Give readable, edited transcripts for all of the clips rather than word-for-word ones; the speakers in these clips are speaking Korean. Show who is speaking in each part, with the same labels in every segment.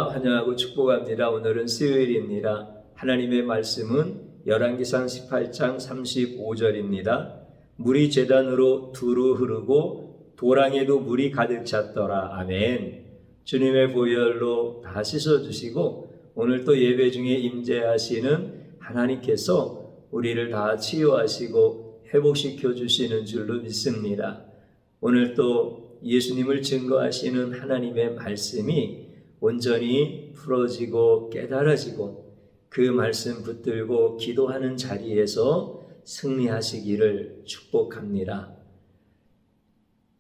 Speaker 1: 환영하고 축복합니다. 오늘은 수요일입니다. 하나님의 말씀은 열왕기상 18장 35절입니다. 물이 제단으로 두루 흐르고 도랑에도 물이 가득 찼더라. 아멘. 주님의 보혈로 다 씻어주시고 오늘 또 예배 중에 임재하시는 하나님께서 우리를 다 치유하시고 회복시켜 주시는 줄로 믿습니다. 오늘 또 예수님을 증거하시는 하나님의 말씀이 온전히 풀어지고 깨달아지고 그 말씀 붙들고 기도하는 자리에서 승리하시기를 축복합니다.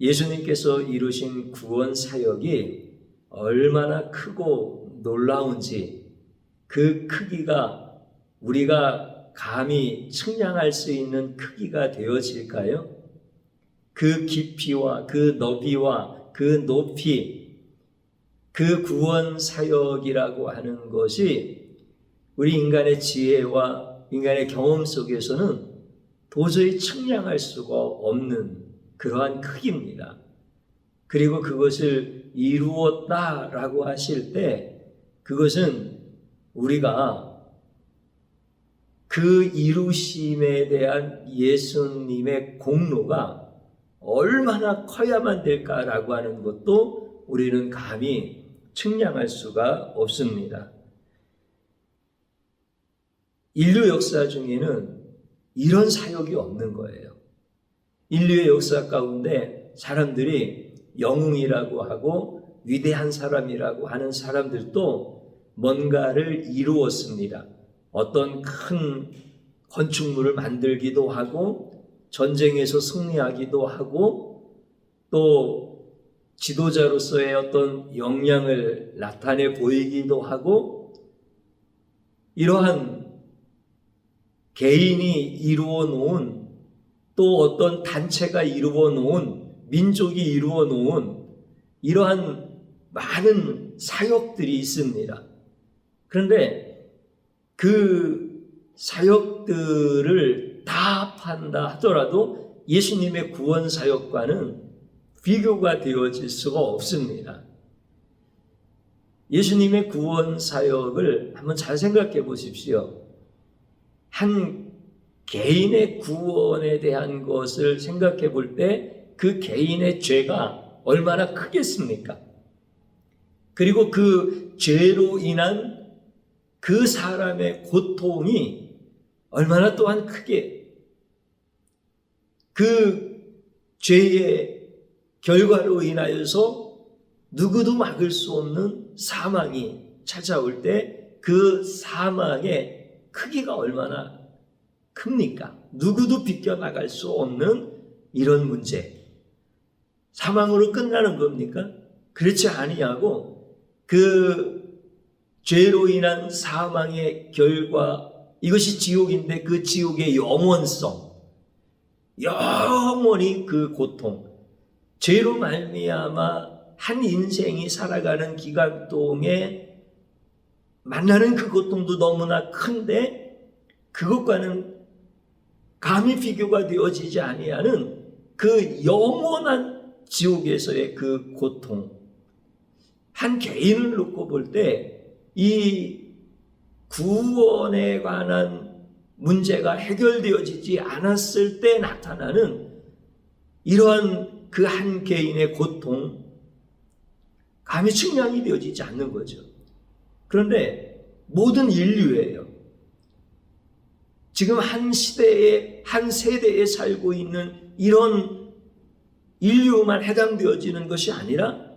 Speaker 1: 예수님께서 이루신 구원 사역이 얼마나 크고 놀라운지 그 크기가 우리가 감히 측량할 수 있는 크기가 되어질까요? 그 깊이와 그 너비와 그 높이, 그 구원 사역이라고 하는 것이 우리 인간의 지혜와 인간의 경험 속에서는 도저히 측량할 수가 없는 그러한 크기입니다. 그리고 그것을 이루었다라고 하실 때 그것은 우리가 그 이루심에 대한 예수님의 공로가 얼마나 커야만 될까라고 하는 것도 우리는 감히 측량할 수가 없습니다. 인류 역사 중에는 이런 사역이 없는 거예요. 인류의 역사 가운데 사람들이 영웅이라고 하고 위대한 사람이라고 하는 사람들도 뭔가를 이루었습니다. 어떤 큰 건축물을 만들기도 하고 전쟁에서 승리하기도 하고 또 지도자로서의 어떤 역량을 나타내 보이기도 하고 이러한 개인이 이루어 놓은 또 어떤 단체가 이루어 놓은 민족이 이루어 놓은 이러한 많은 사역들이 있습니다. 그런데 그 사역들을 다 합한다 하더라도 예수님의 구원 사역과는 비교가 되어질 수가 없습니다. 예수님의 구원 사역을 한번 잘 생각해 보십시오. 한 개인의 구원에 대한 것을 생각해 볼 때 그 개인의 죄가 얼마나 크겠습니까? 그리고 그 죄로 인한 그 사람의 고통이 얼마나 또한 크게 그 죄의 결과로 인하여서 누구도 막을 수 없는 사망이 찾아올 때 그 사망의 크기가 얼마나 큽니까? 누구도 비껴나갈 수 없는 이런 문제. 사망으로 끝나는 겁니까? 그렇지 아니하고 그 죄로 인한 사망의 결과 이것이 지옥인데 그 지옥의 영원성, 영원히 그 고통, 죄로 말미암아 한 인생이 살아가는 기간 동에 만나는 그 고통도 너무나 큰데 그것과는 감히 비교가 되어지지 아니하는 그 영원한 지옥에서의 그 고통. 한 개인을 놓고 볼 때 이 구원에 관한 문제가 해결되어지지 않았을 때 나타나는 이러한 그 한 개인의 고통, 감히 측량이 되어지지 않는 거죠. 그런데 모든 인류예요. 지금 한 시대에, 한 세대에 살고 있는 이런 인류만 해당되어지는 것이 아니라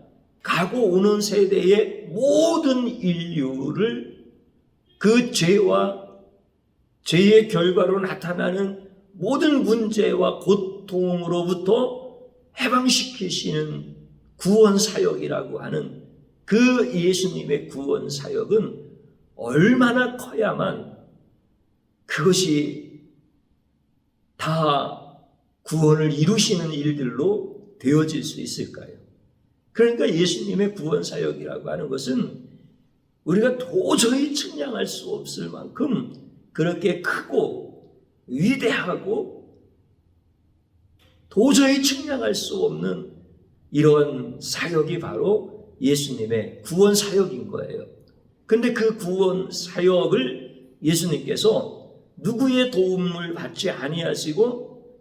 Speaker 1: 가고 오는 세대의 모든 인류를 그 죄와 죄의 결과로 나타나는 모든 문제와 고통으로부터 해방시키시는 구원 사역이라고 하는 그 예수님의 구원 사역은 얼마나 커야만 그것이 다 구원을 이루시는 일들로 되어질 수 있을까요? 그러니까 예수님의 구원 사역이라고 하는 것은 우리가 도저히 측량할 수 없을 만큼 그렇게 크고 위대하고 도저히 측량할 수 없는 이런 사역이 바로 예수님의 구원 사역인 거예요. 근데 그 구원 사역을 예수님께서 누구의 도움을 받지 아니하시고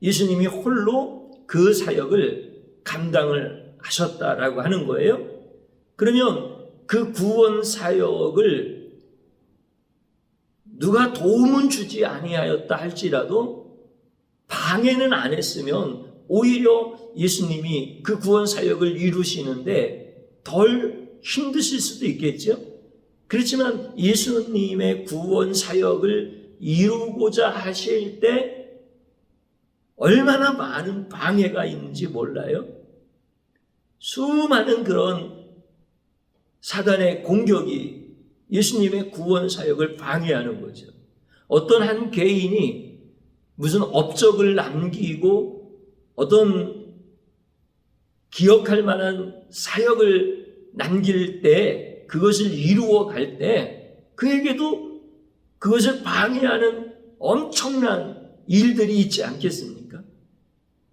Speaker 1: 예수님이 홀로 그 사역을 감당을 하셨다라고 하는 거예요. 그러면 그 구원 사역을 누가 도움은 주지 아니하였다 할지라도 방해는 안 했으면 오히려 예수님이 그 구원 사역을 이루시는데 덜 힘드실 수도 있겠죠. 그렇지만 예수님의 구원 사역을 이루고자 하실 때 얼마나 많은 방해가 있는지 몰라요. 수많은 그런 사단의 공격이 예수님의 구원 사역을 방해하는 거죠. 어떤 한 개인이 무슨 업적을 남기고 어떤 기억할 만한 사역을 남길 때 그것을 이루어 갈 때 그에게도 그것을 방해하는 엄청난 일들이 있지 않겠습니까?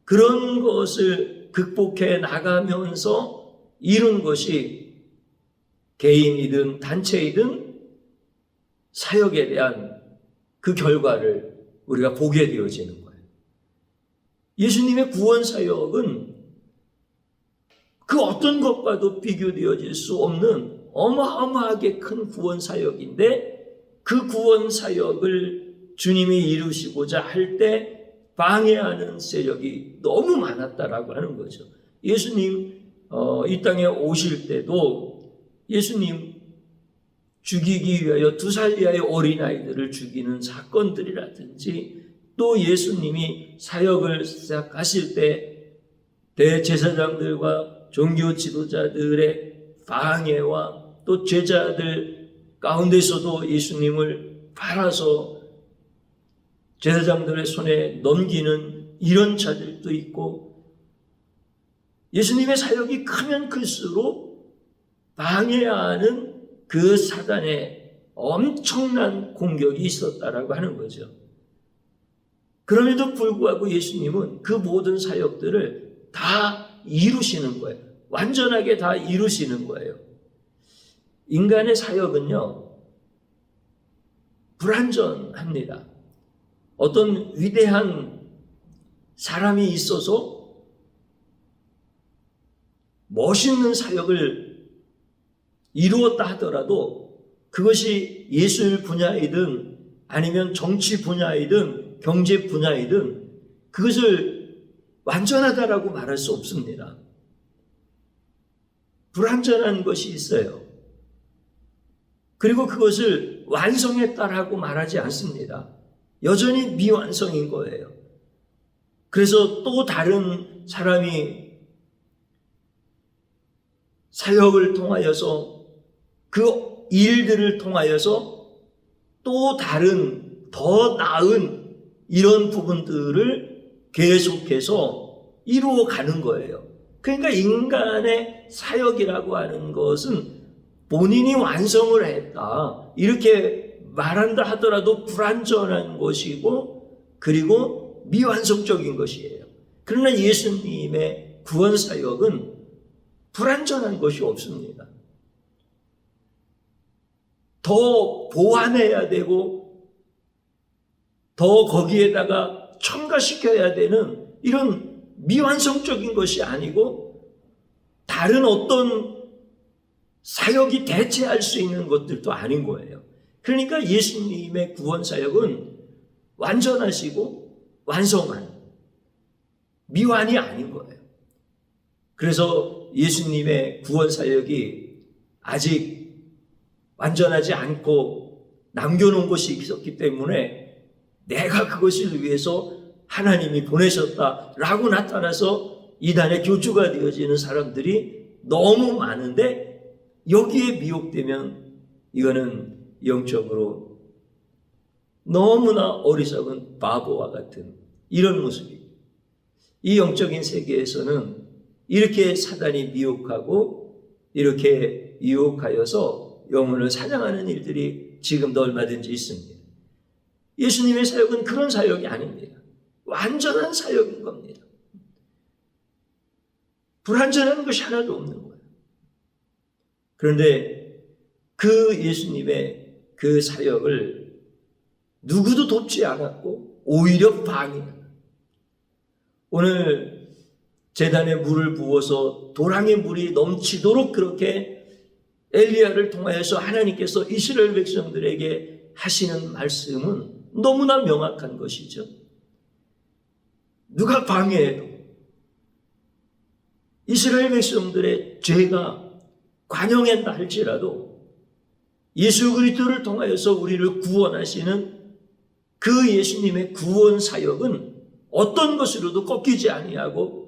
Speaker 1: 그런 것을 극복해 나가면서 이룬 것이 개인이든 단체이든 사역에 대한 그 결과를 우리가 보게 되어지는 거예요. 예수님의 구원 사역은 그 어떤 것과도 비교되어질 수 없는 어마어마하게 큰 구원 사역인데 그 구원 사역을 주님이 이루시고자 할 때 방해하는 세력이 너무 많았다라고 하는 거죠. 예수님 이 땅에 오실 때도 예수님 죽이기 위하여 2살 이하의 어린아이들을 죽이는 사건들이라든지 또 예수님이 사역을 시작하실 때 대제사장들과 종교 지도자들의 방해와 또 제자들 가운데서도 예수님을 팔아서 제사장들의 손에 넘기는 이런 자들도 있고 예수님의 사역이 크면 클수록 방해하는 그 사단의 엄청난 공격이 있었다라고 하는 거죠. 그럼에도 불구하고 예수님은 그 모든 사역들을 다 이루시는 거예요. 완전하게 다 이루시는 거예요. 인간의 사역은요, 불완전합니다. 어떤 위대한 사람이 있어서 멋있는 사역을 이루었다 하더라도 그것이 예술 분야이든 아니면 정치 분야이든 경제 분야이든 그것을 완전하다라고 말할 수 없습니다. 불완전한 것이 있어요. 그리고 그것을 완성했다라고 말하지 않습니다. 여전히 미완성인 거예요. 그래서 또 다른 사람이 사역을 통하여서 그 일들을 통하여서 또 다른 더 나은 이런 부분들을 계속해서 이루어 가는 거예요. 그러니까 인간의 사역이라고 하는 것은 본인이 완성을 했다 이렇게 말한다 하더라도 불완전한 것이고 그리고 미완성적인 것이에요. 그러나 예수님의 구원 사역은 불완전한 것이 없습니다. 더 보완해야 되고 더 거기에다가 첨가시켜야 되는 이런 미완성적인 것이 아니고 다른 어떤 사역이 대체할 수 있는 것들도 아닌 거예요. 그러니까 예수님의 구원 사역은 완전하시고 완성한 미완이 아닌 거예요. 그래서 예수님의 구원 사역이 아직 완전하지 않고 남겨놓은 것이 있었기 때문에 내가 그것을 위해서 하나님이 보내셨다라고 나타나서 이단의 교주가 되어지는 사람들이 너무 많은데 여기에 미혹되면 이거는 영적으로 너무나 어리석은 바보와 같은 이런 모습이 이 영적인 세계에서는 이렇게 사단이 미혹하고 이렇게 유혹하여서 영혼을 사냥하는 일들이 지금도 얼마든지 있습니다. 예수님의 사역은 그런 사역이 아닙니다. 완전한 사역인 겁니다. 불완전한 것이 하나도 없는 거예요. 그런데 그 예수님의 그 사역을 누구도 돕지 않았고 오히려 방해했다. 오늘 제단에 물을 부어서 도랑의 물이 넘치도록 그렇게 엘리야를 통하여서 하나님께서 이스라엘 백성들에게 하시는 말씀은 너무나 명확한 것이죠. 누가 방해해도 이스라엘 백성들의 죄가 관영했다 할지라도 예수 그리스도를 통하여서 우리를 구원하시는 그 예수님의 구원 사역은 어떤 것으로도 꺾이지 아니하고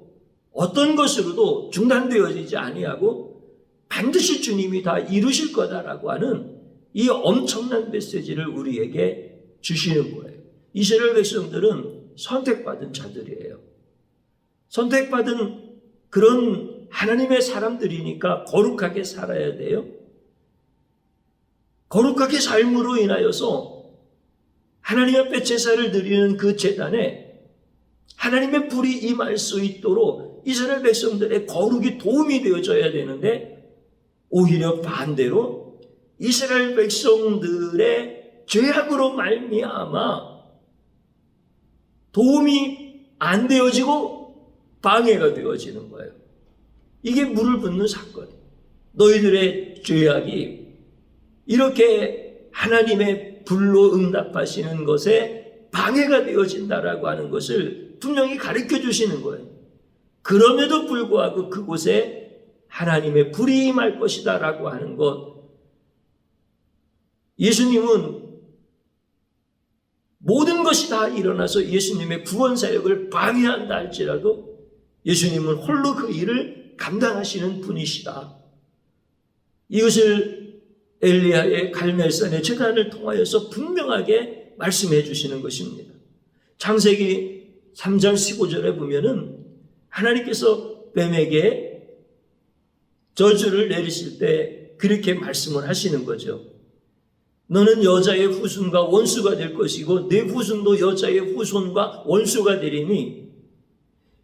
Speaker 1: 어떤 것으로도 중단되어지지 아니하고 반드시 주님이 다 이루실 거다라고 하는 이 엄청난 메시지를 우리에게 주시는 거예요. 이스라엘 백성들은 선택받은 자들이에요. 선택받은 그런 하나님의 사람들이니까 거룩하게 살아야 돼요. 거룩하게 삶으로 인하여서 하나님 앞에 제사를 드리는 그 제단에 하나님의 불이 임할 수 있도록 이스라엘 백성들의 거룩이 도움이 되어져야 되는데 오히려 반대로 이스라엘 백성들의 죄악으로 말미암아 도움이 안 되어지고 방해가 되어지는 거예요. 이게 물을 붓는 사건이에요. 너희들의 죄악이 이렇게 하나님의 불로 응답하시는 것에 방해가 되어진다라고 하는 것을 분명히 가르쳐 주시는 거예요. 그럼에도 불구하고 그곳에 하나님의 불이 임할 것이다 라고 하는 것. 예수님은 모든 것이 다 일어나서 예수님의 구원 사역을 방해한다 할지라도 예수님은 홀로 그 일을 감당하시는 분이시다. 이것을 엘리야의 갈멜산의 제단을 통하여서 분명하게 말씀해 주시는 것입니다. 창세기 3장 15절에 보면은 하나님께서 뱀에게 저주를 내리실 때 그렇게 말씀을 하시는 거죠. 너는 여자의 후손과 원수가 될 것이고 내 후손도 여자의 후손과 원수가 되리니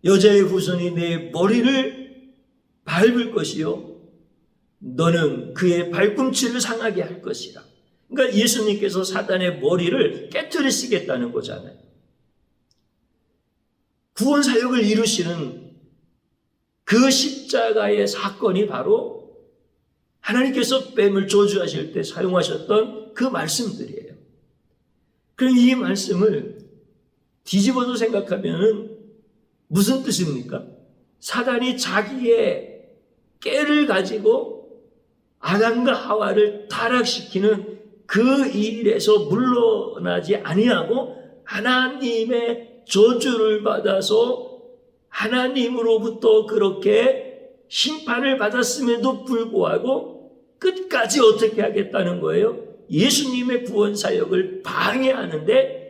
Speaker 1: 여자의 후손이 내 머리를 밟을 것이요 너는 그의 발꿈치를 상하게 할 것이라. 그러니까 예수님께서 사단의 머리를 깨트리시겠다는 거잖아요. 구원 사역을 이루시는 그 십자가의 사건이 바로 하나님께서 뱀을 저주하실 때 사용하셨던 그 말씀들이에요. 그럼 이 말씀을 뒤집어서 생각하면 무슨 뜻입니까? 사단이 자기의 깨를 가지고 아담과 하와를 타락시키는 그 일에서 물러나지 아니하고 하나님의 저주를 받아서 하나님으로부터 그렇게 심판을 받았음에도 불구하고 끝까지 어떻게 하겠다는 거예요? 예수님의 구원 사역을 방해하는데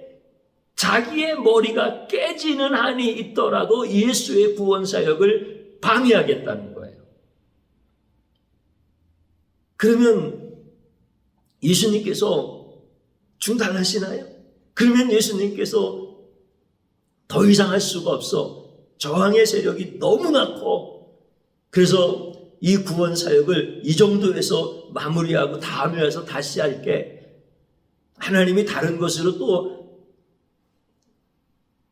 Speaker 1: 자기의 머리가 깨지는 한이 있더라도 예수의 구원 사역을 방해하겠다는 거예요. 그러면 예수님께서 중단하시나요? 그러면 예수님께서 더 이상 할 수가 없어. 저항의 세력이 너무나 커. 그래서 이 구원 사역을 이 정도에서 마무리하고 다음에 와서 다시 할게. 하나님이 다른 것으로 또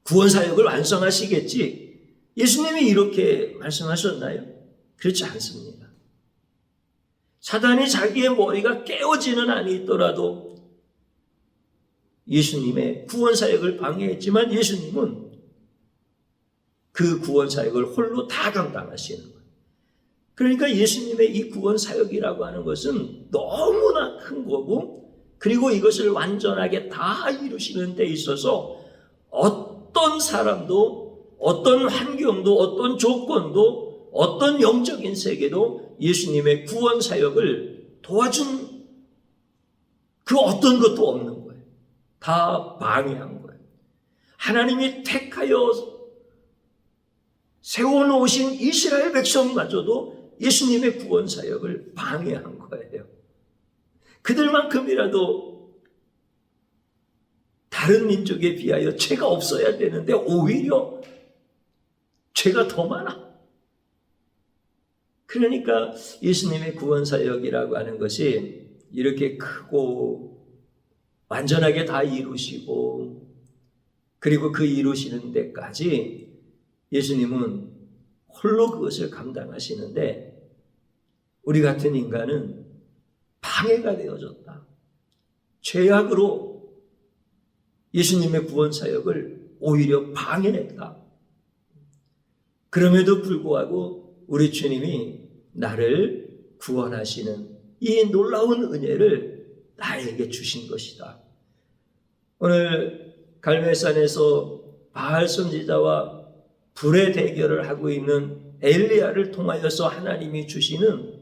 Speaker 1: 구원 사역을 완성하시겠지. 예수님이 이렇게 말씀하셨나요? 그렇지 않습니다. 사단이 자기의 머리가 깨어지는 한이 있더라도 예수님의 구원 사역을 방해했지만 예수님은 그 구원 사역을 홀로 다 감당하시는 거예요. 그러니까 예수님의 이 구원 사역이라고 하는 것은 너무나 큰 거고 그리고 이것을 완전하게 다 이루시는 데 있어서 어떤 사람도 어떤 환경도 어떤 조건도 어떤 영적인 세계도 예수님의 구원 사역을 도와준 그 어떤 것도 없는 거예요. 다 방해한 거예요. 하나님이 택하여 세워놓으신 이스라엘 백성마저도 예수님의 구원 사역을 방해한 거예요. 그들만큼이라도 다른 민족에 비하여 죄가 없어야 되는데 오히려 죄가 더 많아. 그러니까 예수님의 구원 사역이라고 하는 것이 이렇게 크고 완전하게 다 이루시고 그리고 그 이루시는 데까지 예수님은 홀로 그것을 감당하시는데 우리 같은 인간은 방해가 되어졌다. 죄악으로 예수님의 구원 사역을 오히려 방해했다. 그럼에도 불구하고 우리 주님이 나를 구원하시는 이 놀라운 은혜를 나에게 주신 것이다. 오늘 갈멜산에서 바알 선지자와 불의 대결을 하고 있는 엘리야를 통하여서 하나님이 주시는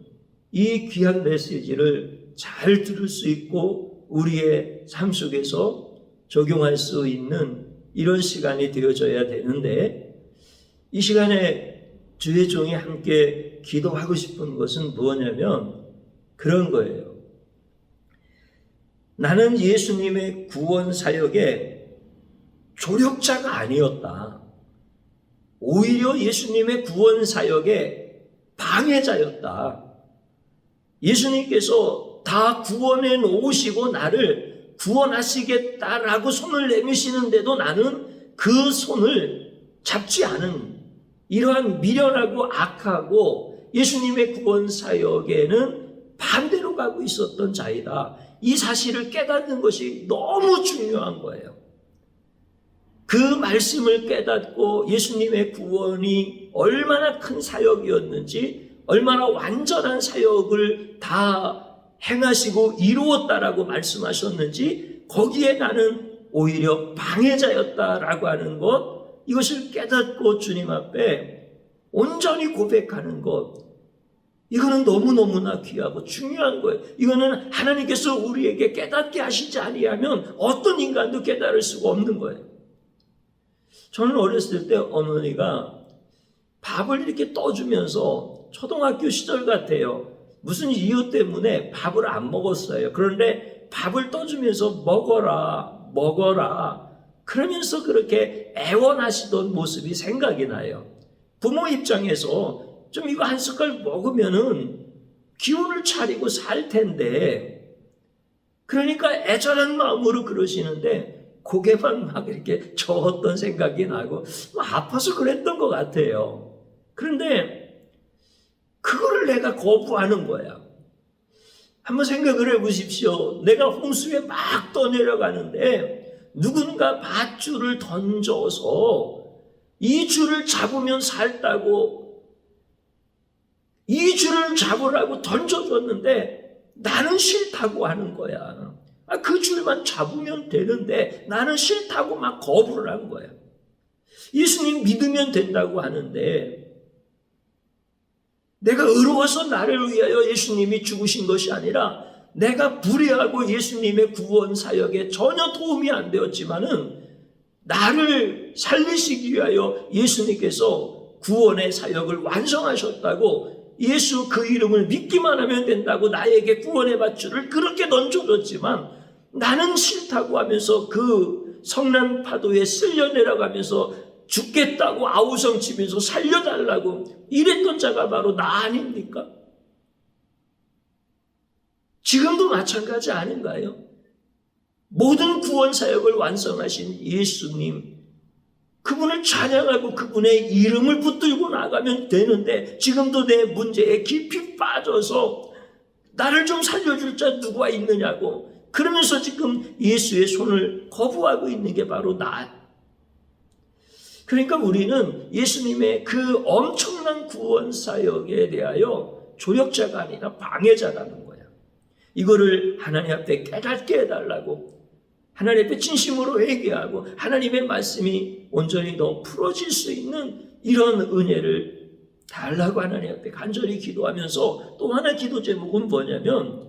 Speaker 1: 이 귀한 메시지를 잘 들을 수 있고 우리의 삶 속에서 적용할 수 있는 이런 시간이 되어져야 되는데 이 시간에 주의 종이 함께 기도하고 싶은 것은 무엇냐면 그런 거예요. 나는 예수님의 구원 사역에 조력자가 아니었다. 오히려 예수님의 구원 사역의 방해자였다. 예수님께서 다 구원해 놓으시고 나를 구원하시겠다라고 손을 내미시는데도 나는 그 손을 잡지 않은 이러한 미련하고 악하고 예수님의 구원 사역에는 반대로 가고 있었던 자이다. 이 사실을 깨닫는 것이 너무 중요한 거예요. 그 말씀을 깨닫고 예수님의 구원이 얼마나 큰 사역이었는지, 얼마나 완전한 사역을 다 행하시고 이루었다라고 말씀하셨는지, 거기에 나는 오히려 방해자였다라고 하는 것, 이것을 깨닫고 주님 앞에 온전히 고백하는 것, 이거는 너무너무나 귀하고 중요한 거예요. 이거는 하나님께서 우리에게 깨닫게 하시지 아니하면 어떤 인간도 깨달을 수가 없는 거예요. 저는 어렸을 때 어머니가 밥을 이렇게 떠주면서 초등학교 시절 같아요. 무슨 이유 때문에 밥을 안 먹었어요. 그런데 밥을 떠주면서 먹어라, 먹어라. 그러면서 그렇게 애원하시던 모습이 생각이 나요. 부모 입장에서 좀 이거 한 숟갈 먹으면은 기운을 차리고 살 텐데, 그러니까 애절한 마음으로 그러시는데 고개만 막 이렇게 저었던 생각이 나고 아파서 그랬던 것 같아요. 그런데 그거를 내가 거부하는 거야. 한번 생각을 해보십시오. 내가 홍수에 막 떠내려가는데 누군가 밧줄을 던져서 이 줄을 잡으면 살다고 이 줄을 잡으라고 던져줬는데 나는 싫다고 하는 거야. 그 줄만 잡으면 되는데 나는 싫다고 막 거부를 한 거야. 예수님 믿으면 된다고 하는데 내가 의로워서 나를 위하여 예수님이 죽으신 것이 아니라 내가 불의하고 예수님의 구원 사역에 전혀 도움이 안 되었지만은 나를 살리시기 위하여 예수님께서 구원의 사역을 완성하셨다고, 예수 그 이름을 믿기만 하면 된다고 나에게 구원의 밧줄을 그렇게 던져줬지만 나는 싫다고 하면서 그 성난 파도에 쓸려 내려가면서 죽겠다고 아우성치면서 살려달라고 이랬던 자가 바로 나 아닙니까? 지금도 마찬가지 아닌가요? 모든 구원 사역을 완성하신 예수님, 그분을 찬양하고 그분의 이름을 붙들고 나가면 되는데 지금도 내 문제에 깊이 빠져서 나를 좀 살려줄 자 누가 있느냐고 그러면서 지금 예수의 손을 거부하고 있는 게 바로 나. 그러니까 우리는 예수님의 그 엄청난 구원 사역에 대하여 조력자가 아니라 방해자라는 거야. 이거를 하나님 앞에 깨닫게 해달라고, 하나님 앞에 진심으로 회개하고 하나님의 말씀이 온전히 더 풀어질 수 있는 이런 은혜를 달라고 하나님 앞에 간절히 기도하면서, 또 하나 기도 제목은 뭐냐면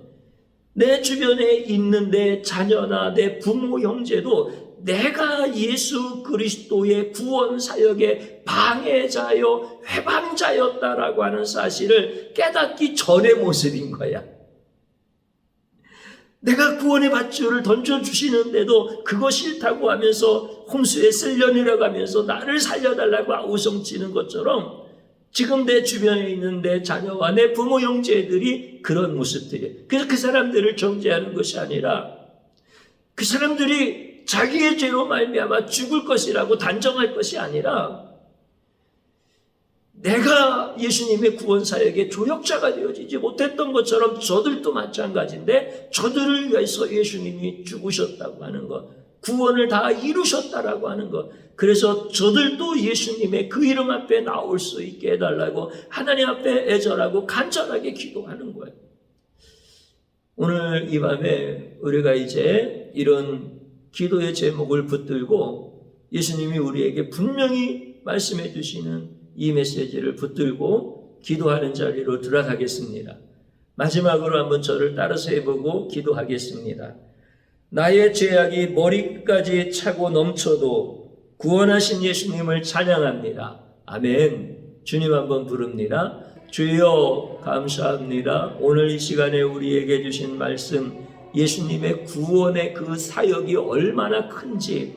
Speaker 1: 내 주변에 있는 내 자녀나 내 부모 형제도 내가 예수 그리스도의 구원 사역의 방해자요 회방자였다라고 하는 사실을 깨닫기 전의 모습인 거야. 내가 구원의 밧줄을 던져주시는데도 그거 싫다고 하면서 홍수에 쓸려 내려가면서 나를 살려달라고 아우성치는 것처럼 지금 내 주변에 있는 내 자녀와 내 부모 형제들이 그런 모습들이에요. 그래서 그 사람들을 정죄하는 것이 아니라 그 사람들이 자기의 죄로 말미암아 죽을 것이라고 단정할 것이 아니라 내가 예수님의 구원 사역의 조력자가 되어지지 못했던 것처럼 저들도 마찬가지인데 저들을 위해서 예수님이 죽으셨다고 하는 것, 구원을 다 이루셨다라고 하는 것, 그래서 저들도 예수님의 그 이름 앞에 나올 수 있게 해달라고 하나님 앞에 애절하고 간절하게 기도하는 거예요. 오늘 이 밤에 우리가 이제 이런 기도의 제목을 붙들고 예수님이 우리에게 분명히 말씀해 주시는 이 메시지를 붙들고 기도하는 자리로 들어가겠습니다. 마지막으로 한번 저를 따라서 해보고 기도하겠습니다. 나의 죄악이 머리까지 차고 넘쳐도 구원하신 예수님을 찬양합니다. 아멘. 주님 한번 부릅니다. 주여 감사합니다. 오늘 이 시간에 우리에게 주신 말씀, 예수님의 구원의 그 사역이 얼마나 큰지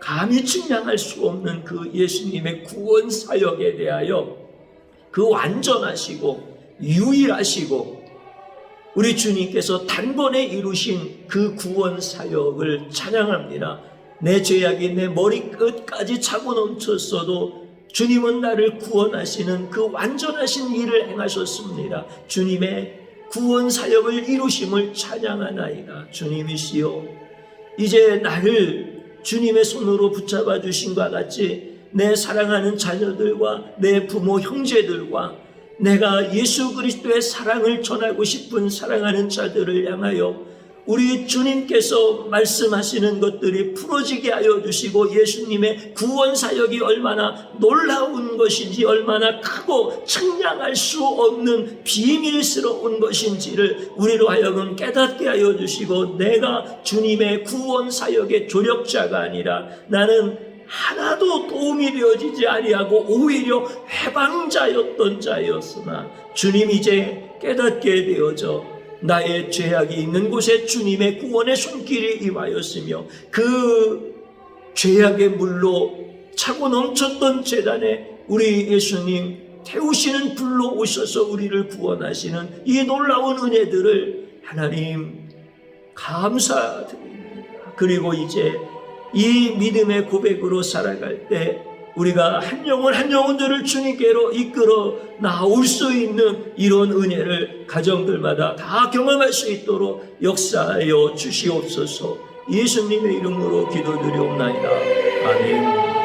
Speaker 1: 감히 측량할 수 없는 그 예수님의 구원 사역에 대하여 그 완전하시고 유일하시고 우리 주님께서 단번에 이루신 그 구원 사역을 찬양합니다. 내 죄악이 내 머리끝까지 차고 넘쳤어도 주님은 나를 구원하시는 그 완전하신 일을 행하셨습니다. 주님의 구원 사역을 이루심을 찬양하나이다. 주님이시여, 이제 나를 주님의 손으로 붙잡아 주신과 같이 내 사랑하는 자녀들과 내 부모 형제들과 내가 예수 그리스도의 사랑을 전하고 싶은 사랑하는 자들을 향하여 우리 주님께서 말씀하시는 것들이 풀어지게 하여 주시고 예수님의 구원 사역이 얼마나 놀라운 것인지, 얼마나 크고 측량할 수 없는 비밀스러운 것인지를 우리로 하여금 깨닫게 하여 주시고, 내가 주님의 구원 사역의 조력자가 아니라 나는 하나도 도움이 되어지지 아니하고 오히려 해방자였던 자였으나 주님 이제 깨닫게 되어져 나의 죄악이 있는 곳에 주님의 구원의 손길이 임하였으며 그 죄악의 물로 차고 넘쳤던 제단에 우리 예수님 태우시는 불로 오셔서 우리를 구원하시는 이 놀라운 은혜들을 하나님 감사드립니다. 그리고 이제 이 믿음의 고백으로 살아갈 때 우리가 한 영혼 한 영혼들을 주님께로 이끌어 나올 수 있는 이런 은혜를 가정들마다 다 경험할 수 있도록 역사하여 주시옵소서. 예수님의 이름으로 기도드리옵나이다. 아멘.